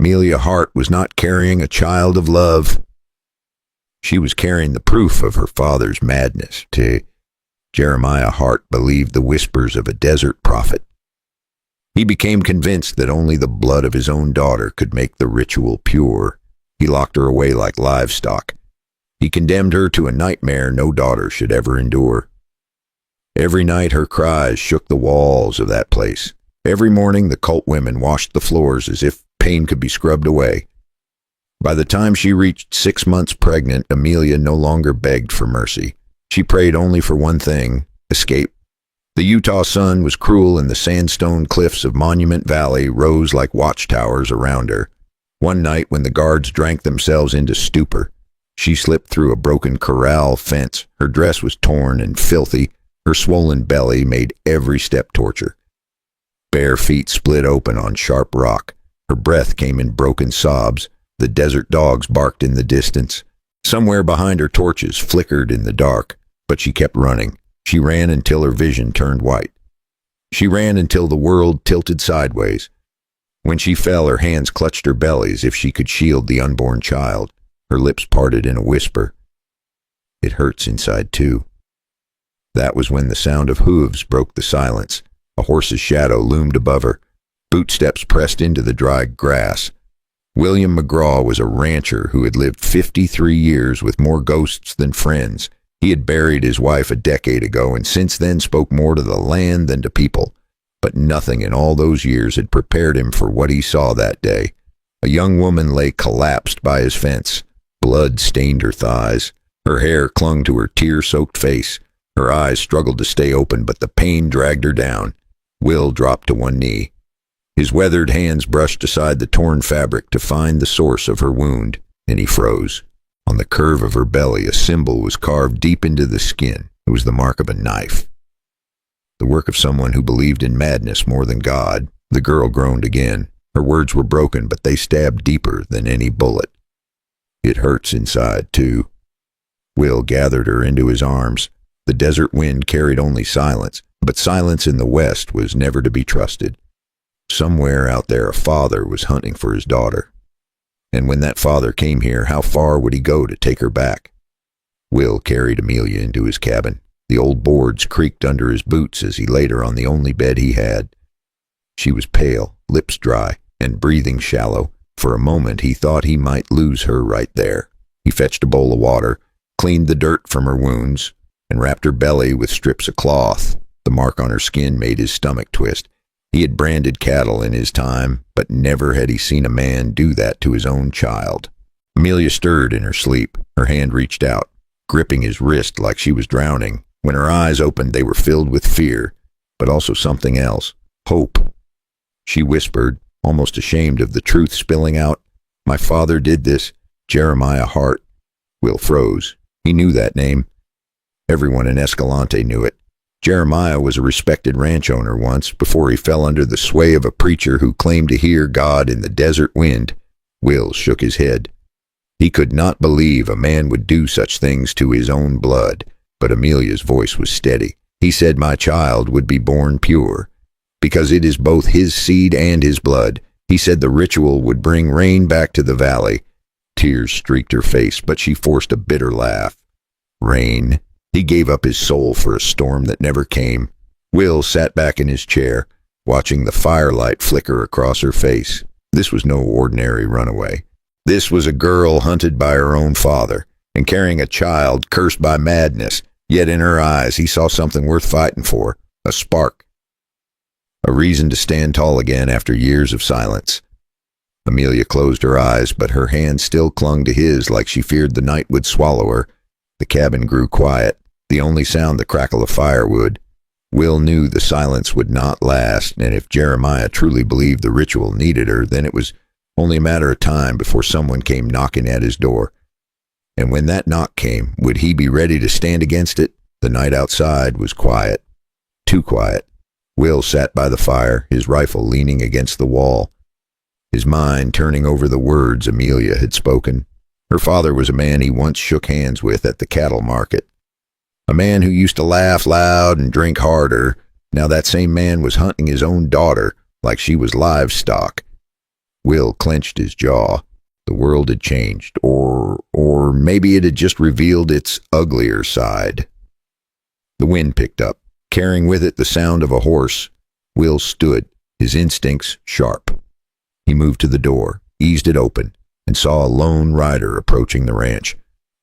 Amelia Hart was not carrying a child of love. She was carrying the proof of her father's madness. Jeremiah Hart believed the whispers of a desert prophet. He became convinced that only the blood of his own daughter could make the ritual pure. He locked her away like livestock. He condemned her to a nightmare no daughter should ever endure. Every night her cries shook the walls of that place. Every morning the cult women washed the floors as if pain could be scrubbed away. By the time she reached 6 months pregnant, Amelia no longer begged for mercy. She prayed only for one thing: escape. The Utah sun was cruel, and the sandstone cliffs of Monument Valley rose like watchtowers around her. One night, when the guards drank themselves into stupor, she slipped through a broken corral fence. Her dress was torn and filthy. Her swollen belly made every step torture. Bare feet split open on sharp rock. Her breath came in broken sobs. The desert dogs barked in the distance. Somewhere behind her, torches flickered in the dark, but she kept running. She ran until her vision turned white. She ran until the world tilted sideways. When she fell, her hands clutched her belly as if she could shield the unborn child. Her lips parted in a whisper. "It hurts inside too." That was when the sound of hooves broke the silence. A horse's shadow loomed above her. Bootsteps pressed into the dry grass. William McGraw was a rancher who had lived 53 years with more ghosts than friends. He had buried his wife a decade ago and since then spoke more to the land than to people. But nothing in all those years had prepared him for what he saw that day. A young woman lay collapsed by his fence. Blood stained her thighs. Her hair clung to her tear-soaked face. Her eyes struggled to stay open, but the pain dragged her down. Will dropped to one knee. His weathered hands brushed aside the torn fabric to find the source of her wound, and he froze. On the curve of her belly, a symbol was carved deep into the skin. It was the mark of a knife. The work of someone who believed in madness more than God. The girl groaned again. Her words were broken, but they stabbed deeper than any bullet. "It hurts inside, too." Will gathered her into his arms. The desert wind carried only silence, but silence in the west was never to be trusted. Somewhere out there a father was hunting for his daughter. And when that father came here, how far would he go to take her back? Will carried Amelia into his cabin. The old boards creaked under his boots as he laid her on the only bed he had. She was pale, lips dry, and breathing shallow. For a moment he thought he might lose her right there. He fetched a bowl of water, cleaned the dirt from her wounds, and wrapped her belly with strips of cloth. The mark on her skin made his stomach twist. He had branded cattle in his time, but never had he seen a man do that to his own child. Amelia stirred in her sleep. Her hand reached out, gripping his wrist like she was drowning. When her eyes opened, they were filled with fear, but also something else, hope. She whispered, almost ashamed of the truth spilling out, "My father did this, Jeremiah Hart." Will froze. He knew that name. Everyone in Escalante knew it. Jeremiah was a respected ranch owner once, before he fell under the sway of a preacher who claimed to hear God in the desert wind. Will shook his head. He could not believe a man would do such things to his own blood, but Amelia's voice was steady. He said my child would be born pure, because it is both his seed and his blood. He said the ritual would bring rain back to the valley. Tears streaked her face, but she forced a bitter laugh. Rain. He gave up his soul for a storm that never came. Will sat back in his chair, watching the firelight flicker across her face. This was no ordinary runaway. This was a girl hunted by her own father, and carrying a child cursed by madness. Yet in her eyes he saw something worth fighting for, a spark. A reason to stand tall again after years of silence. Amelia closed her eyes, but her hand still clung to his like she feared the night would swallow her. The cabin grew quiet, the only sound the crackle of firewood. Will knew the silence would not last, and if Jeremiah truly believed the ritual needed her, then it was only a matter of time before someone came knocking at his door. And when that knock came, would he be ready to stand against it? The night outside was quiet, too quiet. Will sat by the fire, his rifle leaning against the wall, his mind turning over the words Amelia had spoken. Her father was a man he once shook hands with at the cattle market. A man who used to laugh loud and drink harder. Now that same man was hunting his own daughter like she was livestock. Will clenched his jaw. The world had changed, or maybe it had just revealed its uglier side. The wind picked up, carrying with it the sound of a horse. Will stood, his instincts sharp. He moved to the door, eased it open, and saw a lone rider approaching the ranch.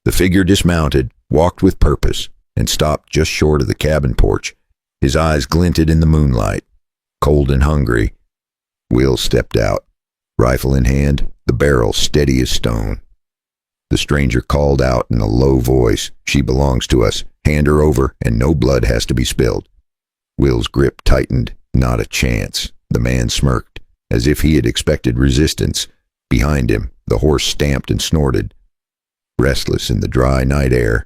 The figure dismounted, walked with purpose, and stopped just short of the cabin porch. His eyes glinted in the moonlight. Cold and hungry, Will stepped out, rifle in hand, the barrel steady as stone. The stranger called out in a low voice, "She belongs to us. Hand her over, and no blood has to be spilled." Will's grip tightened. Not a chance. The man smirked, as if he had expected resistance. Behind him, the horse stamped and snorted. Restless in the dry night air,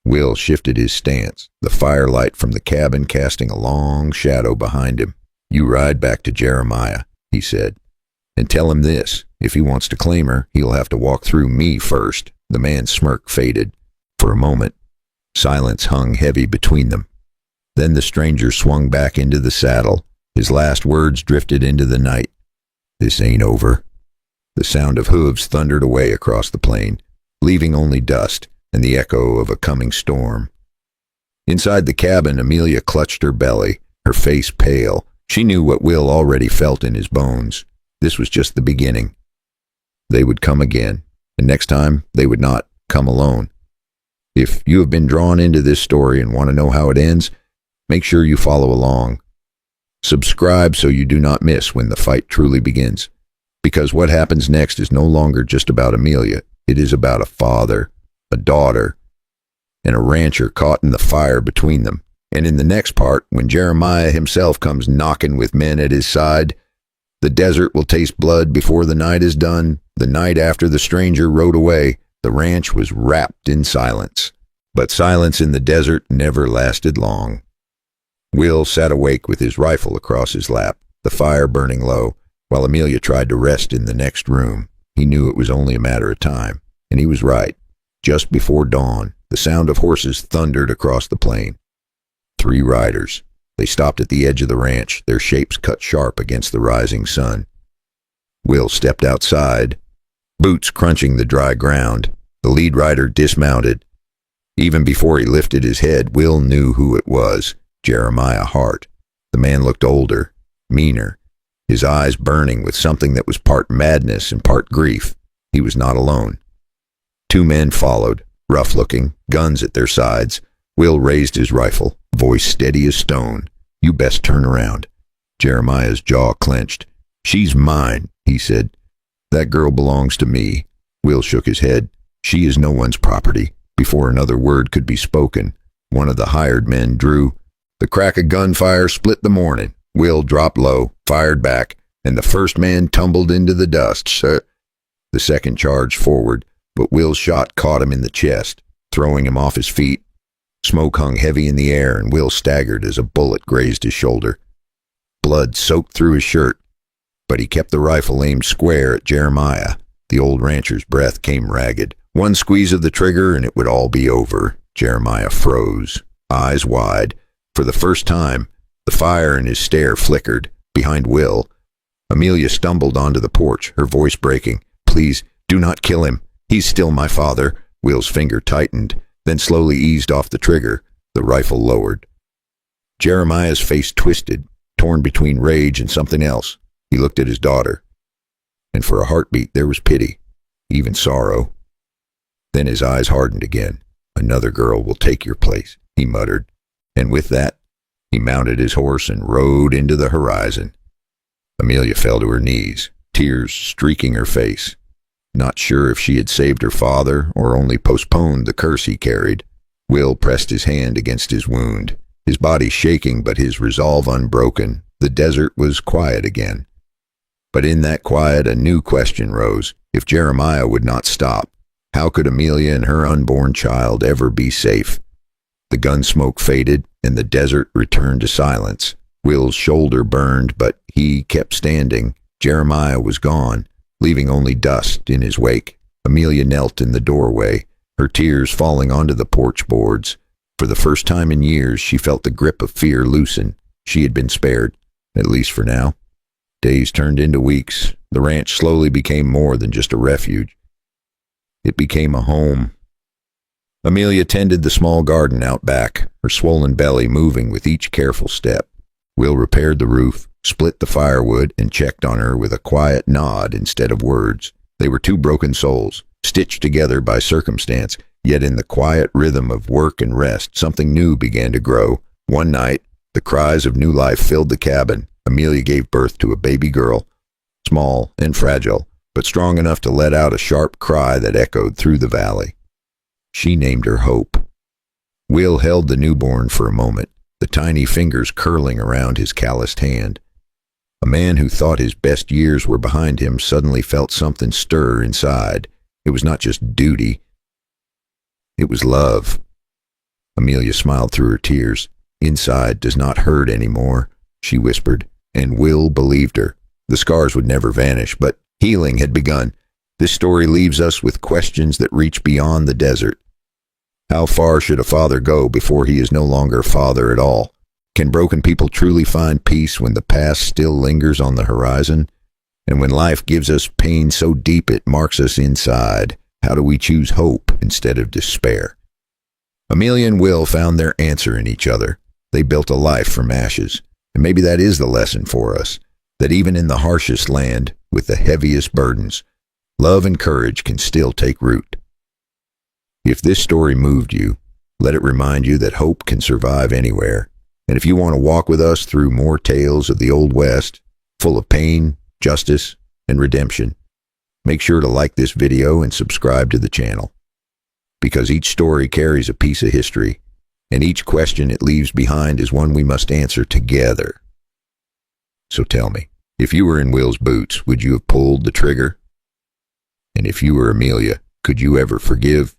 Will shifted his stance, the firelight from the cabin casting a long shadow behind him. "You ride back to Jeremiah," he said, "and tell him this. If he wants to claim her, he'll have to walk through me first." The man's smirk faded. For a moment, silence hung heavy between them. Then the stranger swung back into the saddle. His last words drifted into the night. "This ain't over." The sound of hooves thundered away across the plain, leaving only dust and the echo of a coming storm. Inside the cabin, Amelia clutched her belly, her face pale. She knew what Will already felt in his bones. This was just the beginning. They would come again, and next time they would not come alone. If you have been drawn into this story and want to know how it ends, make sure you follow along. Subscribe so you do not miss when the fight truly begins. Because what happens next is no longer just about Amelia. It is about a father, a daughter, and a rancher caught in the fire between them. And in the next part, when Jeremiah himself comes knocking with men at his side, the desert will taste blood before the night is done. The night after the stranger rode away, the ranch was wrapped in silence. But silence in the desert never lasted long. Will sat awake with his rifle across his lap, the fire burning low, while Amelia tried to rest in the next room. He knew it was only a matter of time, and he was right. Just before dawn, the sound of horses thundered across the plain. 3 riders. They stopped at the edge of the ranch, their shapes cut sharp against the rising sun. Will stepped outside, boots crunching the dry ground. The lead rider dismounted. Even before he lifted his head, Will knew who it was. Jeremiah Hart. The man looked older, meaner, his eyes burning with something that was part madness and part grief. He was not alone. 2 men followed, rough-looking, guns at their sides. Will raised his rifle, voice steady as stone. "You best turn around." Jeremiah's jaw clenched. "She's mine," he said. "That girl belongs to me." Will shook his head. "She is no one's property." Before another word could be spoken, one of the hired men drew. The crack of gunfire split the morning. Will dropped low, fired back, and the first man tumbled into the dust. The second charged forward, but Will's shot caught him in the chest, throwing him off his feet. Smoke hung heavy in the air, and Will staggered as a bullet grazed his shoulder. Blood soaked through his shirt, but he kept the rifle aimed square at Jeremiah. The old rancher's breath came ragged. One squeeze of the trigger, and it would all be over. Jeremiah froze, eyes wide. For the first time, the fire in his stare flickered. Behind Will, Amelia stumbled onto the porch, her voice breaking. "Please, do not kill him. He's still my father." Will's finger tightened, then slowly eased off the trigger. The rifle lowered. Jeremiah's face twisted, torn between rage and something else. He looked at his daughter, and for a heartbeat there was pity, even sorrow. Then his eyes hardened again. "Another girl will take your place," he muttered. And with that, he mounted his horse and rode into the horizon. Amelia fell to her knees, tears streaking her face, not sure if she had saved her father or only postponed the curse he carried. Will pressed his hand against his wound, his body shaking but his resolve unbroken. The desert was quiet again. But in that quiet, a new question rose. If Jeremiah would not stop, how could Amelia and her unborn child ever be safe? The gun smoke faded, and the desert returned to silence. Will's shoulder burned, but he kept standing. Jeremiah was gone, leaving only dust in his wake. Amelia knelt in the doorway, her tears falling onto the porch boards. For the first time in years, she felt the grip of fear loosen. She had been spared, at least for now. Days turned into weeks. The ranch slowly became more than just a refuge. It became a home. Amelia tended the small garden out back, her swollen belly moving with each careful step. Will repaired the roof, split the firewood, and checked on her with a quiet nod instead of words. They were two broken souls, stitched together by circumstance, yet in the quiet rhythm of work and rest, something new began to grow. One night, the cries of new life filled the cabin. Amelia gave birth to a baby girl, small and fragile, but strong enough to let out a sharp cry that echoed through the valley. She named her Hope. Will held the newborn for a moment, the tiny fingers curling around his calloused hand. A man who thought his best years were behind him suddenly felt something stir inside. It was not just duty. It was love. Amelia smiled through her tears. "Inside does not hurt anymore," she whispered, and Will believed her. The scars would never vanish, but healing had begun. This story leaves us with questions that reach beyond the desert. How far should a father go before he is no longer a father at all? Can broken people truly find peace when the past still lingers on the horizon? And when life gives us pain so deep it marks us inside, how do we choose hope instead of despair? Amelia and Will found their answer in each other. They built a life from ashes. And maybe that is the lesson for us, that even in the harshest land, with the heaviest burdens, love and courage can still take root. If this story moved you, let it remind you that hope can survive anywhere. And if you want to walk with us through more tales of the Old West, full of pain, justice, and redemption, make sure to like this video and subscribe to the channel. Because each story carries a piece of history, and each question it leaves behind is one we must answer together. So tell me, if you were in Will's boots, would you have pulled the trigger? And if you were Amelia, could you ever forgive?